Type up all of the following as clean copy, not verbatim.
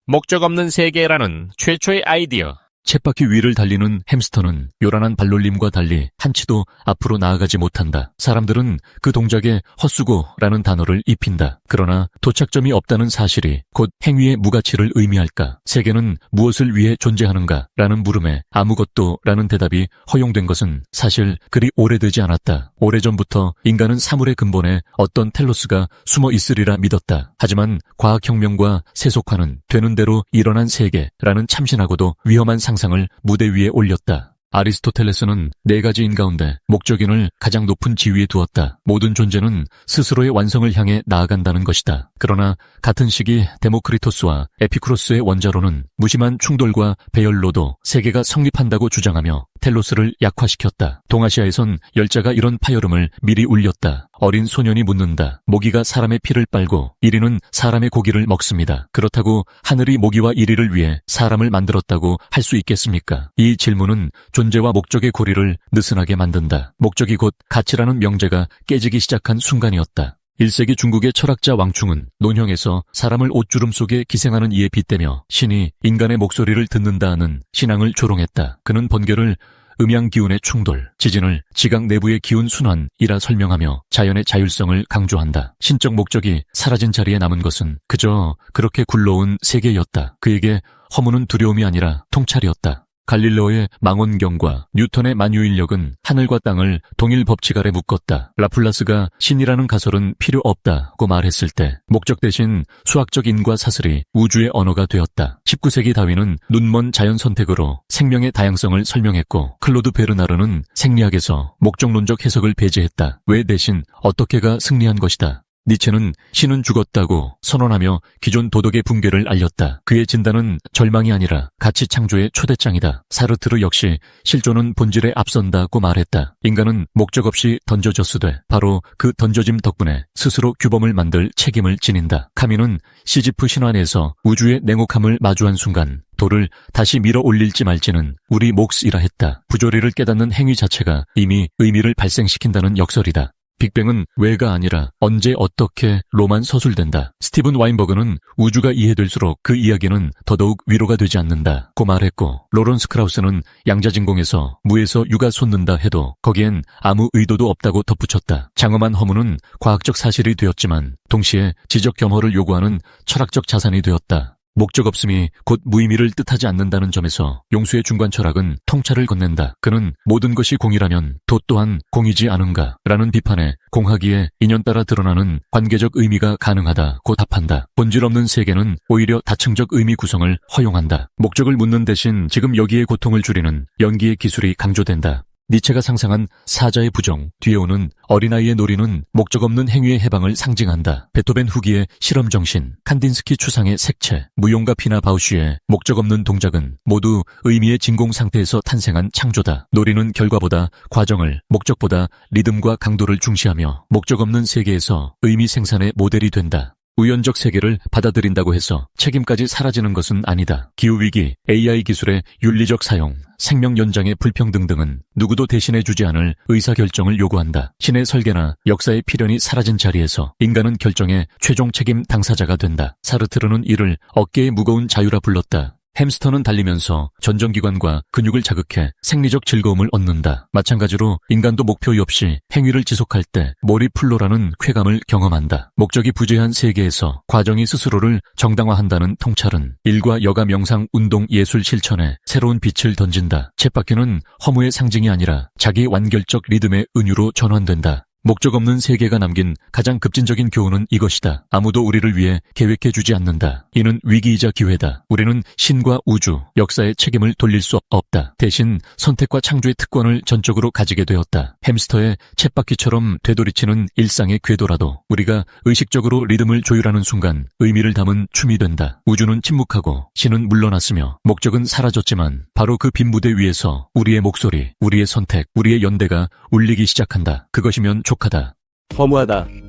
목적 없는 세계라는 최초의 아이디어. 쳇바퀴 위를 달리는 햄스터는 요란한 발놀림과 달리 한치도 앞으로 나아가지 못한다. 사람들은 그 동작에 헛수고라는 단어를 입힌다. 그러나 도착점이 없다는 사실이 곧 행위의 무가치를 의미할까? 세계는 무엇을 위해 존재하는가? 라는 물음에 아무것도라는 대답이 허용된 것은 사실 그리 오래되지 않았다. 오래전부터 인간은 사물의 근본에 어떤 텔로스가 숨어 있으리라 믿었다. 하지만 과학혁명과 세속화는 되는 대로 일어난 세계라는 참신하고도 위험한 상상을 무대 위에 올렸다. 아리스토텔레스는 4가지인 가운데 목적인을 가장 높은 지위에 두었다. 모든 존재는 스스로의 완성을 향해 나아간다는 것이다. 그러나 같은 시기 데모크리토스와 에피쿠로스의 원자로는 무심한 충돌과 배열로도 세계가 성립한다고 주장하며 텔로스를 약화시켰다. 동아시아에선 열자가 이런 파열음을 미리 울렸다. 어린 소년이 묻는다. 모기가 사람의 피를 빨고 이리는 사람의 고기를 먹습니다. 그렇다고 하늘이 모기와 이리를 위해 사람을 만들었다고 할 수 있겠습니까? 이 질문은 존재와 목적의 고리를 느슨하게 만든다. 목적이 곧 가치라는 명제가 깨지기 시작한 순간이었다. 1세기 중국의 철학자 왕충은 논형에서 사람을 옷주름 속에 기생하는 이에 빗대며 신이 인간의 목소리를 듣는다 하는 신앙을 조롱했다. 그는 번개를 음양기운의 충돌, 지진을 지각 내부의 기운 순환이라 설명하며 자연의 자율성을 강조한다. 신적 목적이 사라진 자리에 남은 것은 그저 그렇게 굴러온 세계였다. 그에게 허무는 두려움이 아니라 통찰이었다. 갈릴레오의 망원경과 뉴턴의 만유인력은 하늘과 땅을 동일 법칙 아래 묶었다. 라플라스가 신이라는 가설은 필요 없다고 말했을 때 목적 대신 수학적 인과 사슬이 우주의 언어가 되었다. 19세기 다윈은 눈먼 자연 선택으로 생명의 다양성을 설명했고 클로드 베르나르는 생리학에서 목적론적 해석을 배제했다. 왜 대신 어떻게가 승리한 것이다. 니체는 신은 죽었다고 선언하며 기존 도덕의 붕괴를 알렸다. 그의 진단은 절망이 아니라 가치 창조의 초대장이다. 사르트르 역시 실존은 본질에 앞선다고 말했다. 인간은 목적 없이 던져졌으되 바로 그 던져짐 덕분에 스스로 규범을 만들 책임을 지닌다. 카미는 시지프 신화 내에서 우주의 냉혹함을 마주한 순간 돌을 다시 밀어 올릴지 말지는 우리 몫이라 했다. 부조리를 깨닫는 행위 자체가 이미 의미를 발생시킨다는 역설이다. 빅뱅은 왜가 아니라 언제 어떻게 로만 서술된다. 스티븐 와인버그는 우주가 이해될수록 그 이야기는 더더욱 위로가 되지 않는다고 말했고 로런스 크라우스는 양자진공에서 무에서 유가 솟는다 해도 거기엔 아무 의도도 없다고 덧붙였다. 장엄한 허무는 과학적 사실이 되었지만 동시에 지적 겸허를 요구하는 철학적 자산이 되었다. 목적 없음이 곧 무의미를 뜻하지 않는다는 점에서 용수의 중간 철학은 통찰을 건넨다. 그는 모든 것이 공이라면 도 또한 공이지 않은가 라는 비판에 공하기에 인연 따라 드러나는 관계적 의미가 가능하다고 답한다. 본질 없는 세계는 오히려 다층적 의미 구성을 허용한다. 목적을 묻는 대신 지금 여기에 고통을 줄이는 연기의 기술이 강조된다. 니체가 상상한 사자의 부정, 뒤에 오는 어린아이의 놀이는 목적 없는 행위의 해방을 상징한다. 베토벤 후기의 실험정신, 칸딘스키 추상의 색채, 무용가 피나 바우쉬의 목적 없는 동작은 모두 의미의 진공 상태에서 탄생한 창조다. 놀이는 결과보다 과정을, 목적보다 리듬과 강도를 중시하며 목적 없는 세계에서 의미 생산의 모델이 된다. 우연적 세계를 받아들인다고 해서 책임까지 사라지는 것은 아니다. 기후위기, AI 기술의 윤리적 사용, 생명 연장의 불평등 등은 누구도 대신해주지 않을 의사결정을 요구한다. 신의 설계나 역사의 필연이 사라진 자리에서 인간은 결정의 최종 책임 당사자가 된다. 사르트르는 이를 어깨의 무거운 자유라 불렀다. 햄스터는 달리면서 전정기관과 근육을 자극해 생리적 즐거움을 얻는다. 마찬가지로 인간도 목표 없이 행위를 지속할 때 몰입플로라는 쾌감을 경험한다. 목적이 부재한 세계에서 과정이 스스로를 정당화한다는 통찰은 일과 여가 명상 운동 예술 실천에 새로운 빛을 던진다. 쳇바퀴는 허무의 상징이 아니라 자기 완결적 리듬의 은유로 전환된다. 목적 없는 세계가 남긴 가장 급진적인 교훈은 이것이다. 아무도 우리를 위해 계획해주지 않는다. 이는 위기이자 기회다. 우리는 신과 우주, 역사의 책임을 돌릴 수 없다. 대신 선택과 창조의 특권을 전적으로 가지게 되었다. 햄스터의 쳇바퀴처럼 되돌이치는 일상의 궤도라도 우리가 의식적으로 리듬을 조율하는 순간 의미를 담은 춤이 된다. 우주는 침묵하고 신은 물러났으며 목적은 사라졌지만 바로 그 빈 무대 위에서 우리의 목소리, 우리의 선택, 우리의 연대가 울리기 시작한다. 그것이면 족하다.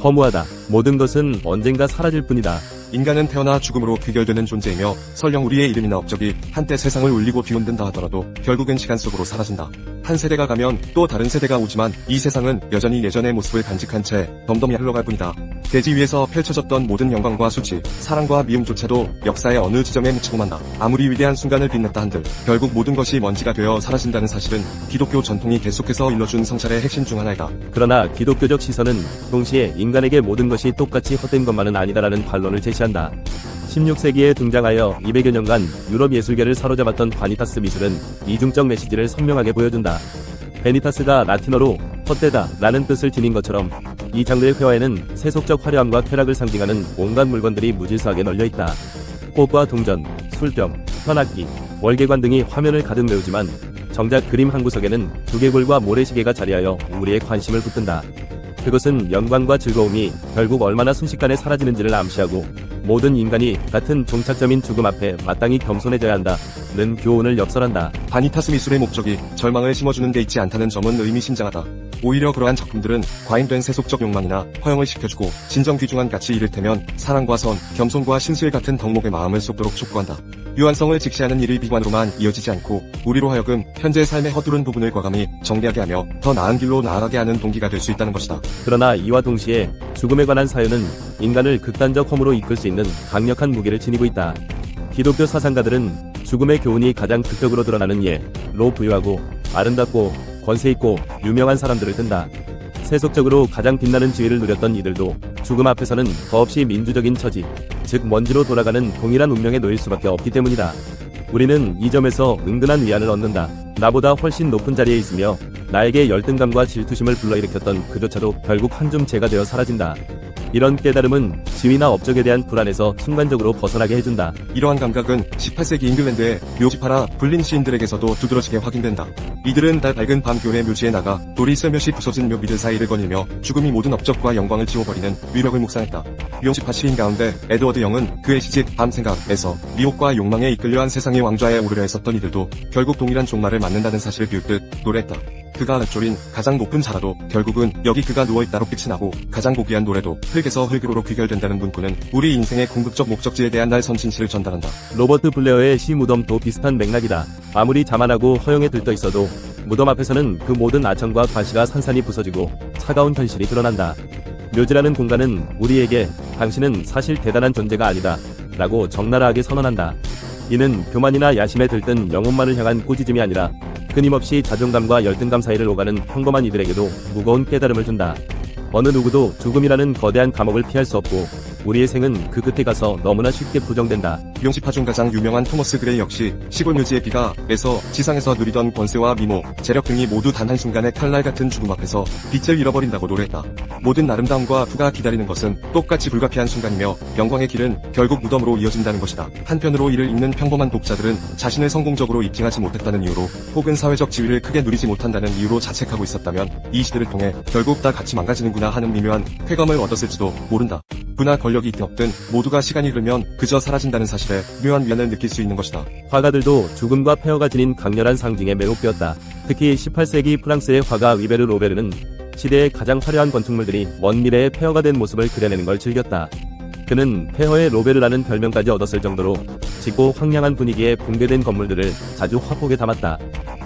허무하다. 모든 것은 언젠가 사라질 뿐이다. 인간은 태어나 죽음으로 귀결되는 존재이며 설령 우리의 이름이나 업적이 한때 세상을 울리고 뒤흔든다 하더라도 결국엔 시간 속으로 사라진다. 한 세대가 가면 또 다른 세대가 오지만 이 세상은 여전히 예전의 모습을 간직한 채 덤덤히 흘러갈 뿐이다. 대지 위에서 펼쳐졌던 모든 영광과 수치, 사랑과 미움조차도 역사의 어느 지점에 묻히고 만다. 아무리 위대한 순간을 빛냈다 한들 결국 모든 것이 먼지가 되어 사라진다는 사실은 기독교 전통이 계속해서 일러준 성찰의 핵심 중 하나이다. 그러나 기독교적 시선은 동시에 인간에게 모든 것이 똑같이 헛된 것만은 아니다라는 반론을 제시한다. 16세기에 등장하여 200여 년간 유럽 예술계를 사로잡았던 바니타스 미술은 이중적 메시지를 선명하게 보여준다. 베니타스가 라틴어로 헛되다 라는 뜻을 지닌 것처럼 이 장르의 회화에는 세속적 화려함과 쾌락을 상징하는 온갖 물건들이 무질서하게 널려있다. 꽃과 동전, 술병, 현악기, 월계관 등이 화면을 가득 메우지만 정작 그림 한 구석에는 두개골과 모래시계가 자리하여 우리의 관심을 붙든다. 그것은 영광과 즐거움이 결국 얼마나 순식간에 사라지는지를 암시하고 모든 인간이 같은 종착점인 죽음 앞에 마땅히 겸손해져야 한다는 교훈을 역설한다. 바니타스 미술의 목적이 절망을 심어주는 데 있지 않다는 점은 의미심장하다. 오히려 그러한 작품들은 과잉된 세속적 욕망이나 허영을 시켜주고 진정 귀중한 가치 이를테면 사랑과 선, 겸손과 신수의 같은 덕목의 마음을 쏟도록 촉구한다. 유한성을 직시하는 일의 비관으로만 이어지지 않고 우리로 하여금 현재 삶의 허두른 부분을 과감히 정리하게 하며 더 나은 길로 나아가게 하는 동기가 될 수 있다는 것이다. 그러나 이와 동시에 죽음에 관한 사연은 인간을 극단적 허무로 이끌 수 있는 강력한 무게를 지니고 있다. 기독교 사상가들은 죽음의 교훈이 가장 극적으로 드러나는 예로 부유하고 아름답고 권세 있고 유명한 사람들을 든다. 세속적으로 가장 빛나는 지위를 누렸던 이들도 죽음 앞에서는 더없이 민주적인 처지, 즉 먼지로 돌아가는 동일한 운명에 놓일 수밖에 없기 때문이다. 우리는 이 점에서 은근한 위안을 얻는다. 나보다 훨씬 높은 자리에 있으며 나에게 열등감과 질투심을 불러일으켰던 그조차도 결국 한 줌 재가 되어 사라진다. 이런 깨달음은 지위나 업적에 대한 불안에서 순간적으로 벗어나게 해준다. 이러한 감각은 18세기 잉글랜드의 묘지파라 불린 시인들에게서도 두드러지게 확인된다. 이들은 달 밝은 밤 교회 묘지에 나가 돌이 슬며시 부서진 묘비들 사이를 거닐며 죽음이 모든 업적과 영광을 지워버리는 위력을 묵상했다. 묘지파 시인 가운데 에드워드 영은 그의 시집 밤 생각에서 미혹과 욕망에 이끌려 한 세상의 왕좌에 오르려 했었던 이들도 결국 동일한 종말을 맞는다는 사실을 비웃듯 노래했다. 그가 읊조린 가장 높은 자라도 결국은 여기 그가 누워있다로 끝이 나고 가장 고귀한 노래도 흙에서 흙으로 귀결된다는 문구는 우리 인생의 궁극적 목적지에 대한 날 선진시를 전달한다. 로버트 블레어의 시 무덤도 비슷한 맥락이다. 아무리 자만하고 허영에 들떠 있어도 무덤 앞에서는 그 모든 아청과 과시가 산산이 부서지고 차가운 현실이 드러난다. 묘지라는 공간은 우리에게 당신은 사실 대단한 존재가 아니다 라고 적나라하게 선언한다. 이는 교만이나 야심에 들뜬 영혼만을 향한 꾸짖음이 아니라 끊임없이 자존감과 열등감 사이를 오가는 평범한 이들에게도 무거운 깨달음을 준다. 어느 누구도 죽음이라는 거대한 감옥을 피할 수 없고 우리의 생은 그 끝에 가서 너무나 쉽게 부정된다. 묘지파 중 가장 유명한 토머스 그레이 역시 시골 묘지의 비가 에서 지상에서 누리던 권세와 미모, 재력 등이 모두 단 한순간의 칼날 같은 죽음 앞에서 빛을 잃어버린다고 노래했다. 모든 아름다움과 부가 기다리는 것은 똑같이 불가피한 순간이며 영광의 길은 결국 무덤으로 이어진다는 것이다. 한편으로 이를 읽는 평범한 독자들은 자신을 성공적으로 입증하지 못했다는 이유로 혹은 사회적 지위를 크게 누리지 못한다는 이유로 자책하고 있었다면 이 시대를 통해 결국 다 같이 망가지는구나 하는 미묘한 쾌감을 얻었을지도 모른다. 부나 권력이 있든 없든 모두가 시간이 흐르면 그저 사라진다는 사실에 묘한 위안을 느낄 수 있는 것이다. 화가들도 죽음과 폐허가 지닌 강렬한 상징에 매우 꿰었다. 특히 18세기 프랑스의 화가 위베르 로베르는 시대의 가장 화려한 건축물들이 먼 미래의 폐허가 된 모습을 그려내는 걸 즐겼다. 그는 폐허의 로베르라는 별명까지 얻었을 정도로 짙고 황량한 분위기의 붕괴된 건물들을 자주 화폭에 담았다.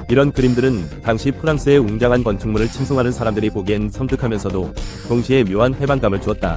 이런 그림들은 당시 프랑스의 웅장한 건축물을 칭송하는 사람들이 보기엔 섬뜩하면서도 동시에 묘한 해방감을 주었다.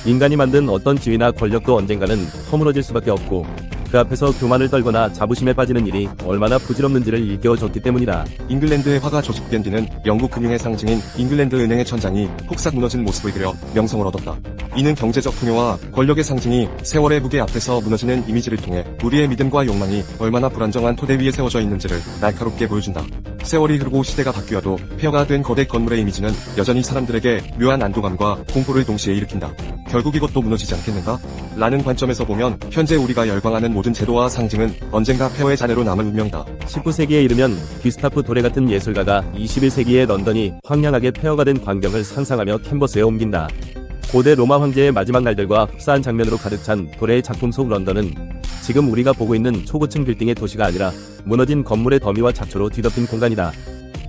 인간이 만든 어떤 지위나 권력도 언젠가는 허물어질 수밖에 없고 그 앞에서 교만을 떨거나 자부심에 빠지는 일이 얼마나 부질없는지를 일깨워줬기 때문이다. 잉글랜드의 화가 조직된 뒤는 영국 금융의 상징인 잉글랜드 은행의 천장이 폭삭 무너진 모습을 그려 명성을 얻었다. 이는 경제적 풍요와 권력의 상징이 세월의 무게 앞에서 무너지는 이미지를 통해 우리의 믿음과 욕망이 얼마나 불안정한 토대 위에 세워져 있는지를 날카롭게 보여준다. 세월이 흐르고 시대가 바뀌어도 폐허가 된 거대 건물의 이미지는 여전히 사람들에게 묘한 안도감과 공포를 동시에 일으킨다. 결국 이것도 무너지지 않겠는가? 라는 관점에서 보면 현재 우리가 열광하는 모든 제도와 상징은 언젠가 폐허의 잔해로 남을 운명이다. 19세기에 이르면 귀스타프 도레 같은 예술가가 21세기의 런던이 황량하게 폐허가 된 광경을 상상하며 캔버스에 옮긴다. 고대 로마 황제의 마지막 날들과 흡사한 장면으로 가득 찬 도레의 작품 속 런던은 지금 우리가 보고 있는 초고층 빌딩의 도시가 아니라 무너진 건물의 더미와 잡초로 뒤덮인 공간이다.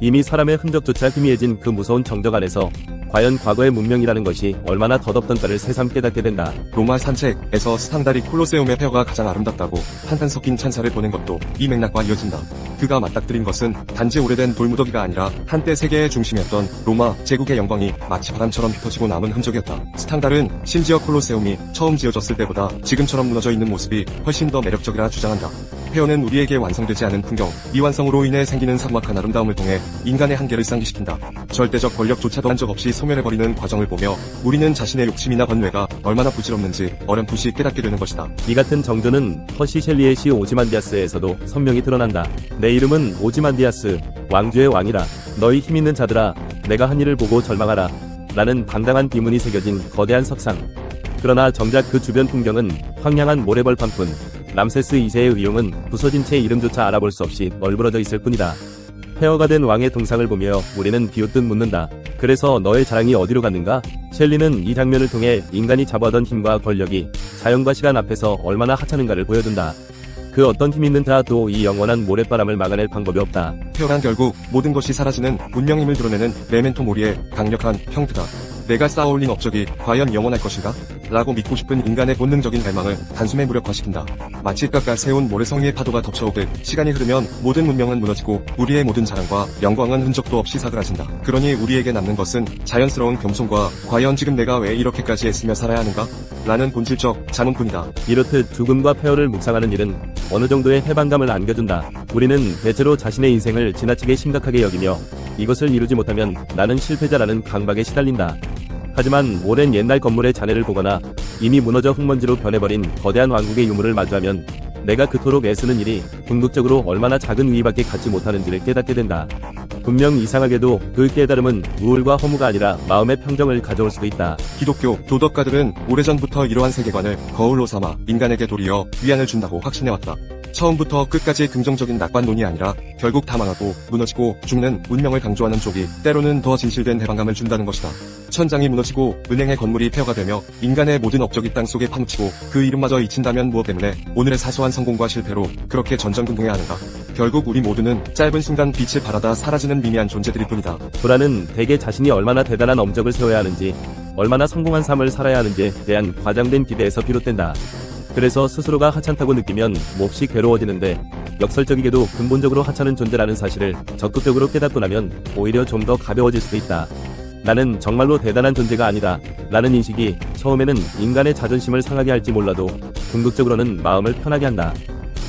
이미 사람의 흔적조차 희미해진 그 무서운 정적 안에서 과연 과거의 문명이라는 것이 얼마나 덧없던가를 새삼 깨닫게 된다. 로마 산책에서 스탕달이 콜로세움의 폐허가 가장 아름답다고 한탄 섞인 찬사를 보낸 것도 이 맥락과 이어진다. 그가 맞닥뜨린 것은 단지 오래된 돌무더기가 아니라 한때 세계의 중심이었던 로마 제국의 영광이 마치 바람처럼 흩어지고 남은 흔적이었다. 스탕달은 심지어 콜로세움이 처음 지어졌을 때보다 지금처럼 무너져 있는 모습이 훨씬 더 매력적이라 주장한다. 폐허는 우리에게 완성되지 않은 풍경, 미완성으로 인해 생기는 삭막한 아름다움을 통해 인간의 한계를 상기시킨다. 절대적 권력조차도 한 적 없이 소멸해버리는 과정을 보며 우리는 자신의 욕심이나 번뇌가 얼마나 부질없는지 어렴풋이 깨닫게 되는 것이다. 이 같은 정조는 퍼시 셸리의 시 오지만디아스에서도 선명히 드러난다. 내 이름은 오지만디아스, 왕주의 왕이라. 너희 힘있는 자들아, 내가 한 일을 보고 절망하라. 라는 당당한 비문이 새겨진 거대한 석상. 그러나 정작 그 주변 풍경은 황량한 모래벌판뿐. 람세스 2세의 의용은 부서진 채 이름조차 알아볼 수 없이 널브러져 있을 뿐이다. 폐허가 된 왕의 동상을 보며 우리는 비웃듯 묻는다. 그래서 너의 자랑이 어디로 갔는가? 셸리는 이 장면을 통해 인간이 자부하던 힘과 권력이 자연과 시간 앞에서 얼마나 하찮은가를 보여준다. 그 어떤 힘 있는 자도 이 영원한 모래바람을 막아낼 방법이 없다. 폐허란 결국 모든 것이 사라지는 문명임을 드러내는 메멘토 모리의 강력한 형태다. 내가 쌓아올린 업적이 과연 영원할 것인가? 라고 믿고 싶은 인간의 본능적인 갈망을 단숨에 무력화시킨다. 마치 깎아 세운 모래성이의 파도가 덮쳐오듯 시간이 흐르면 모든 문명은 무너지고 우리의 모든 자랑과 영광은 흔적도 없이 사그라진다. 그러니 우리에게 남는 것은 자연스러운 겸손과 과연 지금 내가 왜 이렇게까지 애쓰며 살아야 하는가? 라는 본질적 자문뿐이다. 이렇듯 죽음과 폐허를 묵상하는 일은 어느 정도의 해방감을 안겨준다. 우리는 대체로 자신의 인생을 지나치게 심각하게 여기며 이것을 이루지 못하면 나는 실패자라는 강박에 시달린다. 하지만 오랜 옛날 건물의 잔해를 보거나 이미 무너져 흙먼지로 변해버린 거대한 왕국의 유물을 마주하면 내가 그토록 애쓰는 일이 궁극적으로 얼마나 작은 위기밖에 갖지 못하는지를 깨닫게 된다. 분명 이상하게도 그 깨달음은 우울과 허무가 아니라 마음의 평정을 가져올 수도 있다. 기독교 도덕가들은 오래전부터 이러한 세계관을 거울로 삼아 인간에게 도리어 위안을 준다고 확신해왔다. 처음부터 끝까지 긍정적인 낙관론이 아니라 결국 다 망하고 무너지고 죽는 운명을 강조하는 쪽이 때로는 더 진실된 해방감을 준다는 것이다. 천장이 무너지고 은행의 건물이 폐허가 되며 인간의 모든 업적이 땅속에 파묻히고 그 이름마저 잊힌다면 무엇 때문에 오늘의 사소한 성공과 실패로 그렇게 전전긍긍해야 하는가? 결국 우리 모두는 짧은 순간 빛을 발하다 사라지는 미미한 존재들일 뿐이다. 불안은 대개 자신이 얼마나 대단한 업적을 세워야 하는지, 얼마나 성공한 삶을 살아야 하는지에 대한 과장된 기대에서 비롯된다. 그래서 스스로가 하찮다고 느끼면 몹시 괴로워지는데 역설적이게도 근본적으로 하찮은 존재라는 사실을 적극적으로 깨닫고 나면 오히려 좀 더 가벼워질 수도 있다. 나는 정말로 대단한 존재가 아니다 라는 인식이 처음에는 인간의 자존심을 상하게 할지 몰라도 궁극적으로는 마음을 편하게 한다.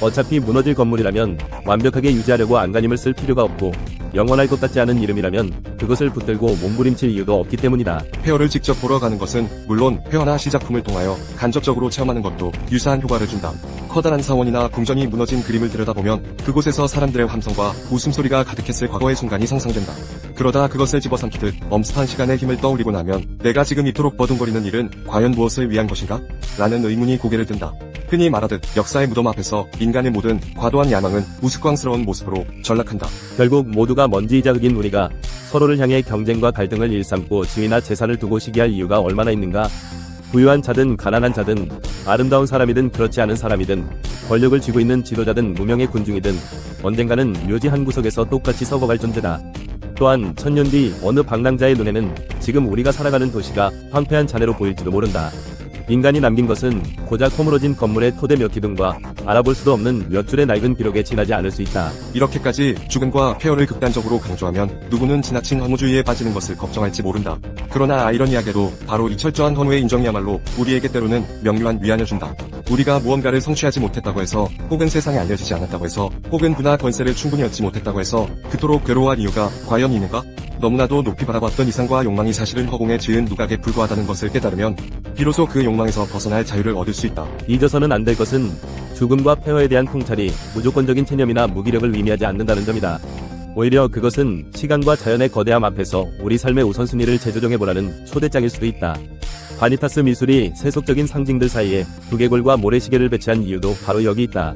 어차피 무너질 건물이라면 완벽하게 유지하려고 안간힘을 쓸 필요가 없고 영원할 것 같지 않은 이름이라면 그것을 붙들고 몸부림칠 이유도 없기 때문이다. 폐허를 직접 보러 가는 것은 물론 폐허나 시작품을 통하여 간접적으로 체험하는 것도 유사한 효과를 준다. 커다란 사원이나 궁전이 무너진 그림을 들여다보면 그곳에서 사람들의 함성과 웃음소리가 가득했을 과거의 순간이 상상된다. 그러다 그것을 집어삼키듯 엄습한 시간의 힘을 떠올리고 나면 내가 지금 이토록 버둥거리는 일은 과연 무엇을 위한 것인가? 라는 의문이 고개를 든다. 흔히 말하듯 역사의 무덤 앞에서 인간의 모든 과도한 야망은 우스꽝스러운 모습으로 전락한다. 결국 모두가 먼지이자 흙인 우리가 서로를 향해 경쟁과 갈등을 일삼고 지위나 재산을 두고 시기할 이유가 얼마나 있는가? 부유한 자든 가난한 자든 아름다운 사람이든 그렇지 않은 사람이든 권력을 쥐고 있는 지도자든 무명의 군중이든 언젠가는 묘지 한 구석에서 똑같이 썩어갈 존재다. 또한 천년 뒤 어느 방랑자의 눈에는 지금 우리가 살아가는 도시가 황폐한 잔해로 보일지도 모른다. 인간이 남긴 것은 고작 허물어진 건물의 토대 몇 기둥과 알아볼 수도 없는 몇 줄의 낡은 기록에 지나지 않을 수 있다. 이렇게까지 죽음과 폐허를 극단적으로 강조하면 누구는 지나친 허무주의에 빠지는 것을 걱정할지 모른다. 그러나 아이러니하게도 바로 이 철저한 허무의 인정이야말로 우리에게 때로는 명료한 위안을 준다. 우리가 무언가를 성취하지 못했다고 해서, 혹은 세상에 알려지지 않았다고 해서, 혹은 부나 권세를 충분히 얻지 못했다고 해서 그토록 괴로워할 이유가 과연 있는가? 너무나도 높이 바라봤던 이상과 욕망이 사실은 허공에 지은 누각에 불과하다는 것을 깨달으면 비로소 그 욕망에서 벗어날 자유를 얻을 수 있다. 잊어서는 안 될 것은 죽음과 폐허에 대한 통찰이 무조건적인 체념이나 무기력을 의미하지 않는다는 점이다. 오히려 그것은 시간과 자연의 거대함 앞에서 우리 삶의 우선순위를 재조정해보라는 초대장일 수도 있다. 바니타스 미술이 세속적인 상징들 사이에 두개골과 모래시계를 배치한 이유도 바로 여기 있다.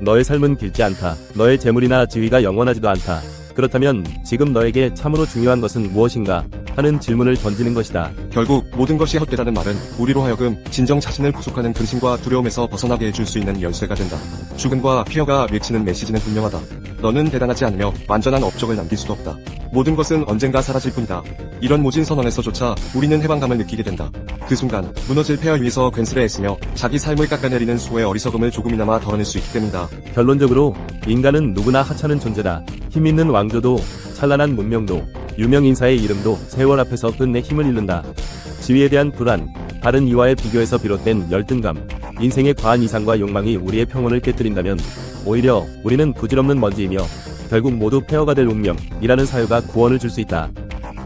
너의 삶은 길지 않다. 너의 재물이나 지위가 영원하지도 않다. 그렇다면 지금 너에게 참으로 중요한 것은 무엇인가? 하는 질문을 던지는 것이다. 결국 모든 것이 헛되다는 말은 우리로 하여금 진정 자신을 구속하는 근심과 두려움에서 벗어나게 해줄 수 있는 열쇠가 된다. 죽음과 폐허가 외치는 메시지는 분명하다. 너는 대단하지 않으며 완전한 업적을 남길 수도 없다. 모든 것은 언젠가 사라질 뿐이다. 이런 모진 선언에서조차 우리는 해방감을 느끼게 된다. 그 순간 무너질 폐허 위에서 괜스레했으며 자기 삶을 깎아내리는 수호의 어리석음을 조금이나마 덜어낼 수 있기 때문이다. 결론적으로 인간은 누구나 하찮은 존재다. 힘 있는 왕조도 찬란한 문명도 유명 인사의 이름도 세월 앞에서 끝내 힘을 잃는다. 지위에 대한 불안, 다른 이와의 비교에서 비롯된 열등감, 인생의 과한 이상과 욕망이 우리의 평온을 깨뜨린다면 오히려 우리는 부질없는 먼지이며 결국 모두 폐허가 될 운명이라는 사유가 구원을 줄 수 있다.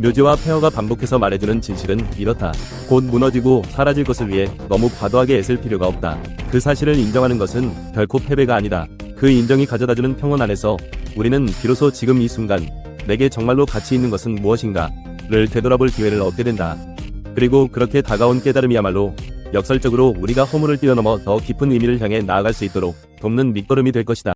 묘지와 폐허가 반복해서 말해주는 진실은 이렇다. 곧 무너지고 사라질 것을 위해 너무 과도하게 애쓸 필요가 없다. 그 사실을 인정하는 것은 결코 패배가 아니다. 그 인정이 가져다주는 평온 안에서 우리는 비로소 지금 이 순간 내게 정말로 가치 있는 것은 무엇인가를 되돌아볼 기회를 얻게 된다. 그리고 그렇게 다가온 깨달음이야말로 역설적으로 우리가 허물을 뛰어넘어 더 깊은 의미를 향해 나아갈 수 있도록 돕는 밑거름이 될 것이다.